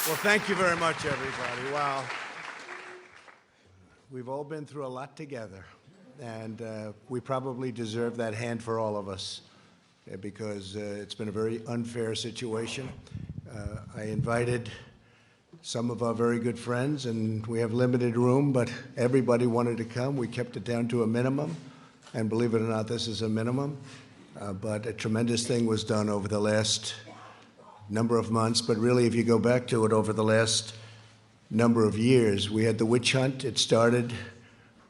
Well, thank you very much, everybody. Wow. We've all been through a lot together, and we probably deserve that hand for all of us because it's been a very unfair situation. I invited some of our very good friends, and we have limited room, but everybody wanted to come. We kept it down to a minimum, and believe it or not, this is a minimum. But a tremendous thing was done over the last number of months, but really, if you go back to it, over the last number of years, we had the witch hunt. It started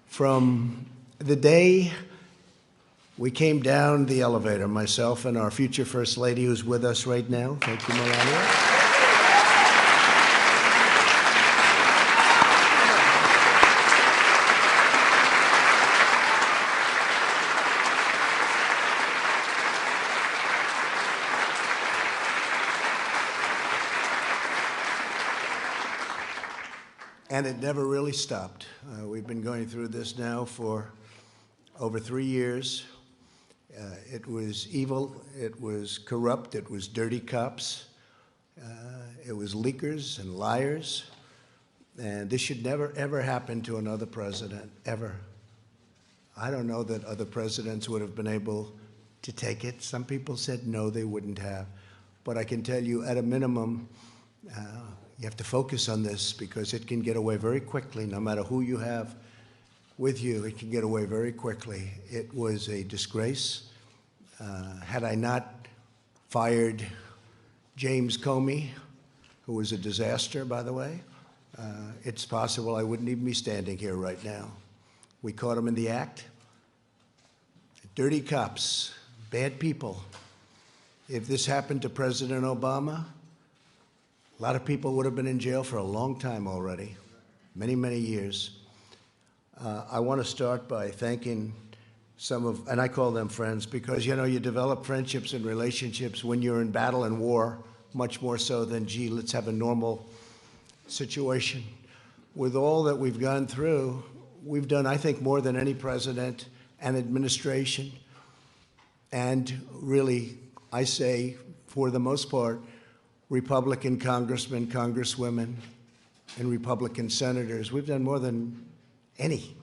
from the day we came down the elevator, myself and our future First Lady, who's with us right now. Thank you, Melania. And it never really stopped. We've been going through this now for over 3 years. It was evil, it was corrupt, it was dirty cops, it was leakers and liars. And this should never, ever happen to another president, ever. I don't know that other presidents would have been able to take it. Some people said no, they wouldn't have. But I can tell you, at a minimum, you have to focus on this because it can get away very quickly. No matter who you have with you, it can get away very quickly. It was a disgrace. Had I not fired James Comey, who was a disaster, by the way, it's possible I wouldn't even be standing here right now. We caught him in the act. Dirty cops, bad people. If this happened to President Obama, a lot of people would have been in jail for a long time already, many, many years. I want to start by thanking some of, and I call them friends, because, you know, you develop friendships and relationships when you're in battle and war, much more so than, gee, let's have a normal situation. With all that we've gone through, we've done, I think, more than any president and administration. And really, I say, for the most part, Republican congressmen, congresswomen, and Republican senators. We've done more than any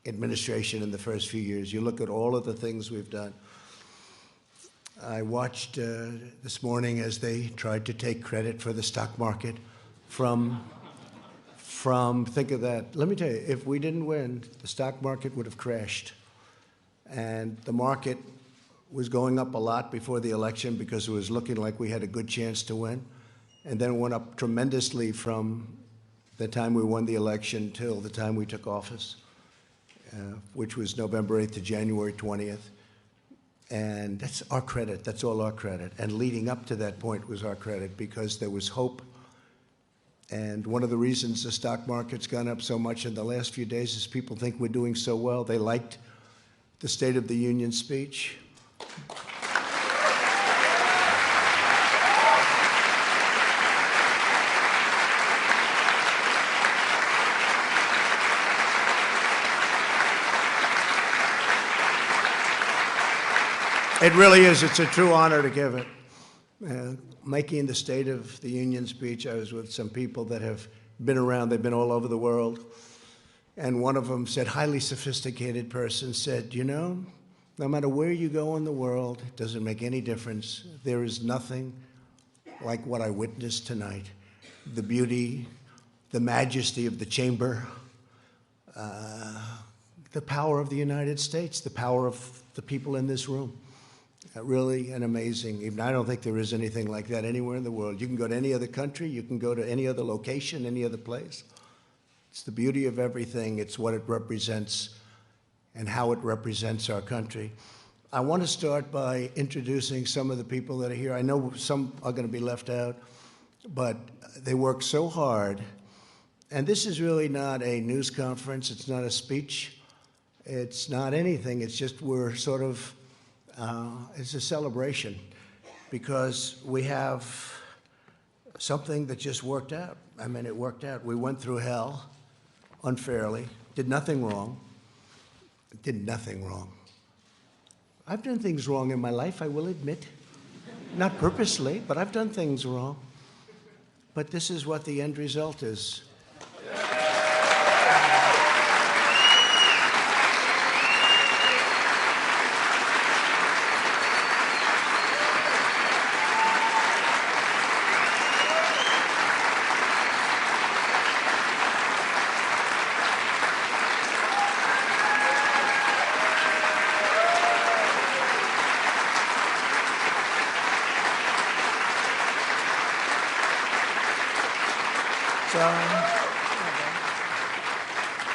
administration in the first few years. You look at all of the things we've done. I watched this morning as they tried to take credit for the stock market from, think of that. Let me tell you, if we didn't win, the stock market would have crashed. And the market was going up a lot before the election because it was looking like we had a good chance to win. And then it went up tremendously from the time we won the election till the time we took office, which was November 8th to January 20th. And that's our credit. That's all our credit. And leading up to that point was our credit because there was hope. And one of the reasons the stock market's gone up so much in the last few days is people think we're doing so well. They liked the State of the Union speech. It really is. It's a true honor to give it. Making the State of the Union speech, I was with some people that have been around. They've been all over the world. And one of them said, highly sophisticated person, said, you know, no matter where you go in the world, it doesn't make any difference. There is nothing like what I witnessed tonight. The beauty, the majesty of the chamber, the power of the United States, the power of the people in this room. Really an amazing, even I don't think there is anything like that anywhere in the world. You can go to any other country, you can go to any other location, any other place. It's the beauty of everything. It's what it represents and how it represents our country. I want to start by introducing some of the people that are here. I know some are going to be left out, but they work so hard. And this is really not a news conference. It's not a speech. It's not anything. It's just we're sort of, it's a celebration because we have something that just worked out. I mean, it worked out. We went through hell unfairly, did nothing wrong. Did nothing wrong. I've done things wrong in my life, I will admit. Not purposely, but I've done things wrong. but this is what the end result is.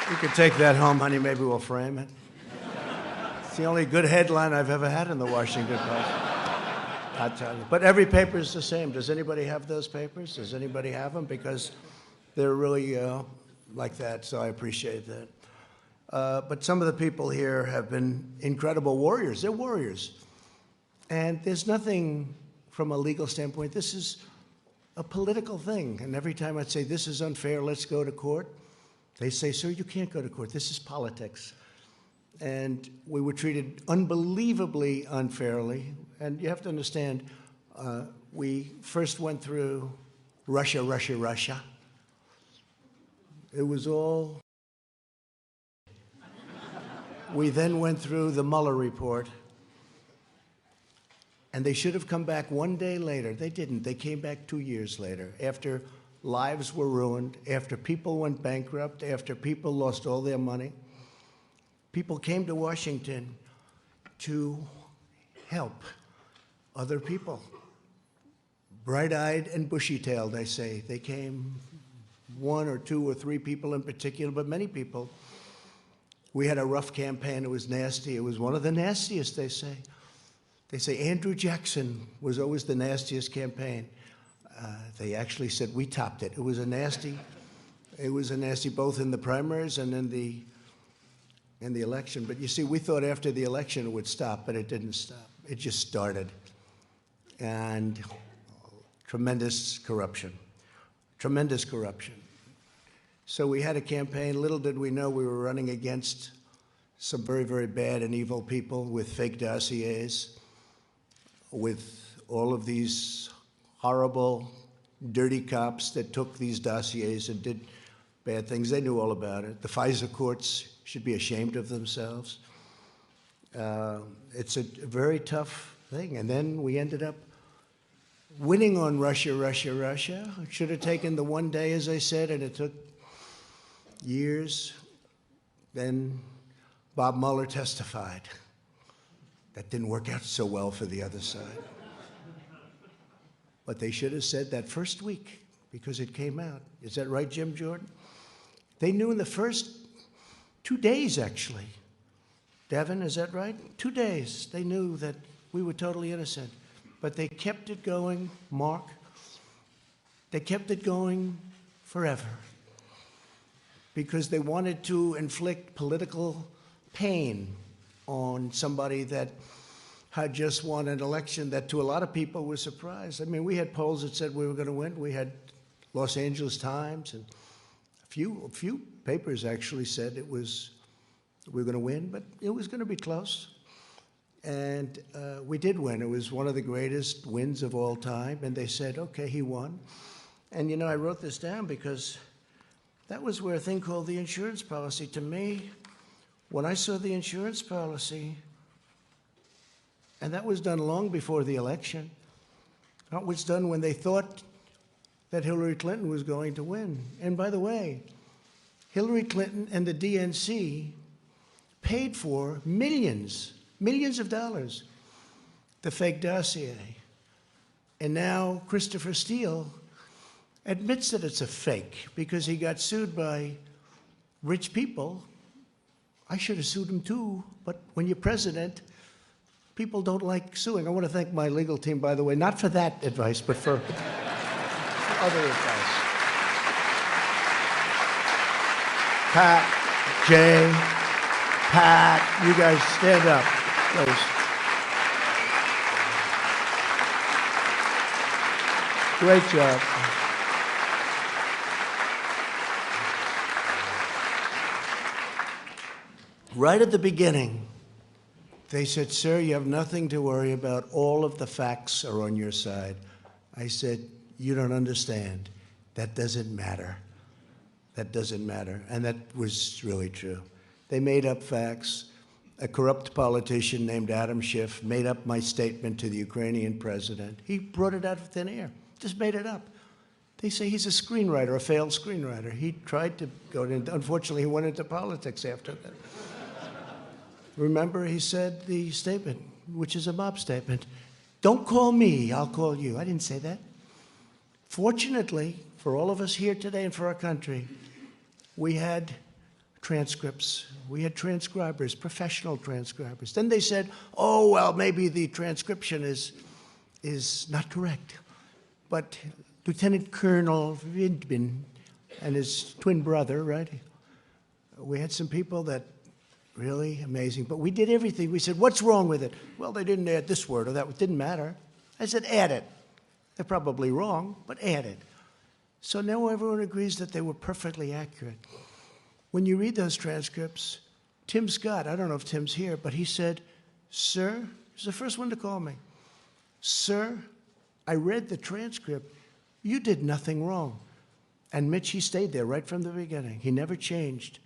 You could take that home, honey. Maybe we'll frame it. It's the only good headline I've ever had in the Washington Post. I tell you. But every paper is the same. Does anybody have those papers? Does anybody have them? Because they're really like that, so I appreciate that. But some of the people here have been incredible warriors. They're warriors. And there's nothing from a legal standpoint. This is a political thing. And every time I'd say, this is unfair, let's go to court, they say, sir, you can't go to court. This is politics. And we were treated unbelievably unfairly. And you have to understand, we first went through Russia, Russia, Russia. It was all. We then went through the Mueller report. And they should have come back one day later. They didn't. They came back 2 years later, after lives were ruined, after people went bankrupt, after people lost all their money. People came to Washington to help other people. Bright-eyed and bushy-tailed, I say. They came, 1 or 2 or 3 people in particular, but many people. We had a rough campaign. It was nasty. It was one of the nastiest, they say. They say Andrew Jackson was always the nastiest campaign. They actually said we topped it. It was a nasty both in the primaries and in the election. But you see, we thought after the election it would stop, but it didn't stop. It just started. And tremendous corruption. Tremendous corruption. So we had a campaign. Little did we know we were running against some very, very bad and evil people with fake dossiers, with all of these horrible, dirty cops that took these dossiers and did bad things. They knew all about it. The FISA courts should be ashamed of themselves. It's a very tough thing. And then we ended up winning on Russia, Russia, Russia. It should have taken the one day, as I said, and it took years. Then Bob Mueller testified. That didn't work out so well for the other side. But they should have said that first week, because it came out. Is that right, Jim Jordan? They knew in the first 2 days, actually. Devin, is that right? 2 days, they knew that we were totally innocent. But they kept it going, Mark. They kept it going forever. Because they wanted to inflict political pain on somebody that had just won an election that to a lot of people was surprised. I mean, we had polls that said we were going to win. We had Los Angeles Times and a few papers actually said we were going to win, but it was going to be close. And we did win. It was one of the greatest wins of all time. And they said, okay, he won. And, you know, I wrote this down because that was where a thing called the insurance policy, to me, when I saw the insurance policy, and that was done long before the election, that was done when they thought that Hillary Clinton was going to win. And by the way, Hillary Clinton and the DNC paid for millions of dollars, the fake dossier. And now Christopher Steele admits that it's a fake because he got sued by rich people. I should have sued him too, but when you're president, people don't like suing. I want to thank my legal team, by the way, not for that advice, but for other advice. Pat, Jay, Pat, you guys stand up, please. Great job. Right at the beginning, they said, sir, you have nothing to worry about. All of the facts are on your side. I said, you don't understand. That doesn't matter. That doesn't matter. And that was really true. They made up facts. A corrupt politician named Adam Schiff made up my statement to the Ukrainian president. He brought it out of thin air, just made it up. They say he's a screenwriter, a failed screenwriter. He tried to go into, unfortunately, he went into politics after that. Remember, he said the statement, which is a mob statement, "Don't call me, I'll call you." I didn't say that. Fortunately, for all of us here today and for our country, we had transcripts. We had transcribers, professional transcribers. Then they said, oh, well, maybe the transcription is not correct. But Lieutenant Colonel Vidbin and his twin brother, right? We had some people that really amazing. But we did everything. We said, what's wrong with it? Well, they didn't add this word or that. It didn't matter. I said, add it. They're probably wrong, but add it. So now everyone agrees that they were perfectly accurate. When you read those transcripts, Tim Scott, I don't know if Tim's here, but he said, sir, he's the first one to call me. Sir, I read the transcript. You did nothing wrong. And Mitch, he stayed there right from the beginning. He never changed.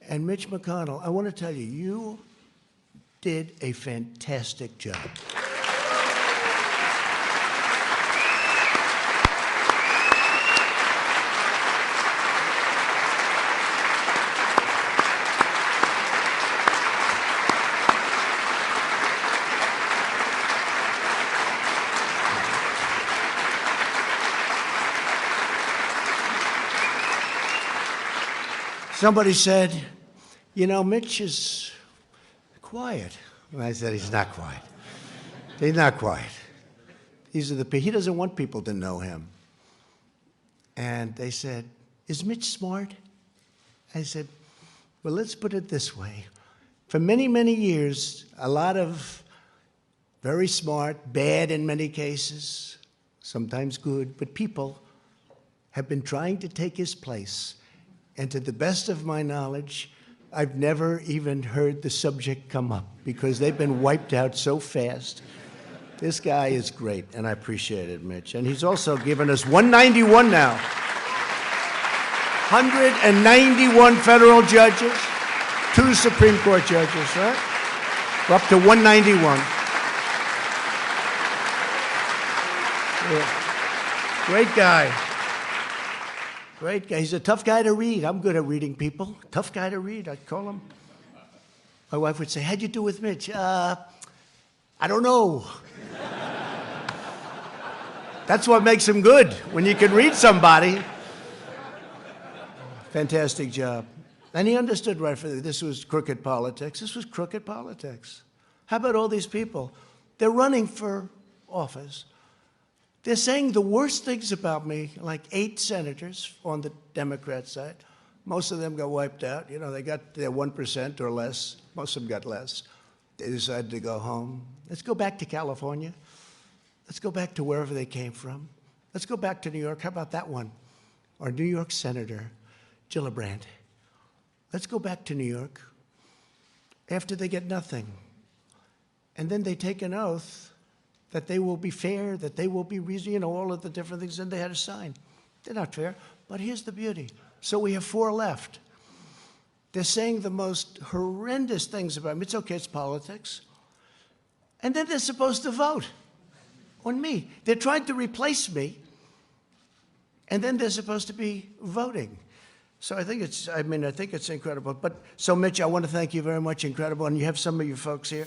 And Mitch McConnell, I want to tell you, you did a fantastic job. Somebody said, you know, Mitch is quiet. And I said, he's not quiet. He's not quiet. He doesn't want people to know him. And they said, is Mitch smart? I said, well, let's put it this way. For many, many years, a lot of very smart, bad in many cases, sometimes good, but people have been trying to take his place. And to the best of my knowledge, I've never even heard the subject come up because they've been wiped out so fast. This guy is great, and I appreciate it, Mitch. And he's also given us 191 now. 191 federal judges, 2 Supreme Court judges, right? We're up to 191. Yeah. Great guy. Great guy. He's a tough guy to read. I'm good at reading people. Tough guy to read, I'd call him. My wife would say, how'd you do with Mitch? I don't know. That's what makes him good, when you can read somebody. Fantastic job. And he understood right from this was crooked politics. This was crooked politics. How about all these people? They're running for office. They're saying the worst things about me, like 8 senators on the Democrat side. Most of them got wiped out. You know, they got their 1% or less. Most of them got less. They decided to go home. Let's go back to California. Let's go back to wherever they came from. Let's go back to New York. How about that one? Our New York Senator, Gillibrand. Let's go back to New York after they get nothing. And then they take an oath that they will be fair, that they will be reasonable, you know, all of the different things, and they had a sign. They're not fair, but here's the beauty. So we have 4 left. They're saying the most horrendous things about me. It's okay, it's politics. And then they're supposed to vote on me. They're trying to replace me, and then they're supposed to be voting. So I think it's incredible. But so Mitch, I want to thank you very much, incredible. And you have some of your folks here.